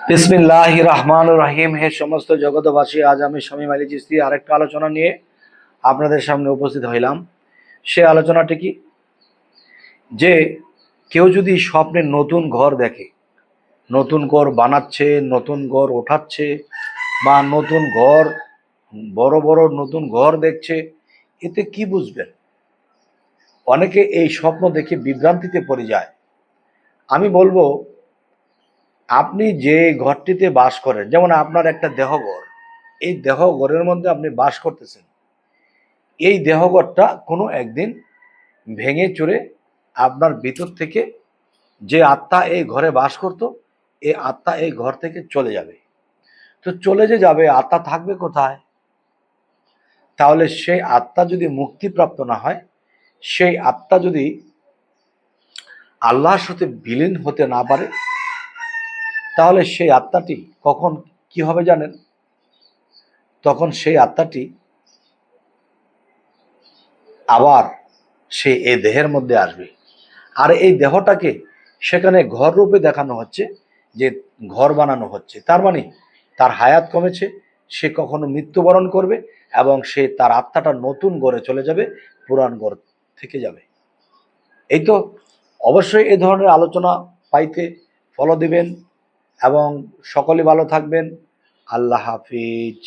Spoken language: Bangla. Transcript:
বিসমিল্লাহির রহমানির রহিম। হে সমস্ত জগতবাসী, আজ আমি শামীম আলী চিশতি আরেকটা আলোচনা নিয়ে আপনাদের সামনে উপস্থিত হইলাম। সে আলোচনাটি কি, যে কেউ যদি স্বপ্নে নতুন ঘর দেখে, নতুন ঘর বানাচ্ছে, নতুন ঘর ওঠাচ্ছে, বা নতুন ঘর, বড় বড় নতুন ঘর দেখছে, এতে কি বুঝবেন? অনেকে এই স্বপ্ন দেখে বিভ্রান্তিতে পড়ে যায়। আমি বলবো, আপনি যে ঘরটিতে বাস করেন, যেমন আপনার একটা দেহঘর, এই দেহঘরের মধ্যে আপনি বাস করতেছেন। এই দেহঘরটা কোনো একদিন ভেঙে চুরে আপনার ভিতর থেকে যে আত্মা এই ঘরে বাস করত, এই আত্মা এই ঘর থেকে চলে যাবে। তো চলে যে যাবে, আত্মা থাকবে কোথায়? তাহলে সেই আত্মা যদি মুক্তিপ্রাপ্ত না হয়, সেই আত্মা যদি আল্লাহর সাথে বিলীন হতে না পারে, তাহলে সেই আত্মাটি কখন কি হবে জানেন? তখন সেই আত্মাটি আবার সে এই দেহের মধ্যে আসবে। আর এই দেহটাকে সেখানে ঘর রূপে দেখানো হচ্ছে, যে ঘর বানানো হচ্ছে। তার মানে তার হায়াত কমেছে, সে কখনো মৃত্যুবরণ করবে এবং সে তার আত্মাটা নতুন ঘরে চলে যাবে, পুরান ঘর থেকে যাবে। এই তো, অবশ্যই এই ধরনের আলোচনা পাইতে ফলো দিবেন এবং সকলে ভালো থাকবেন। আল্লাহ হাফিজ।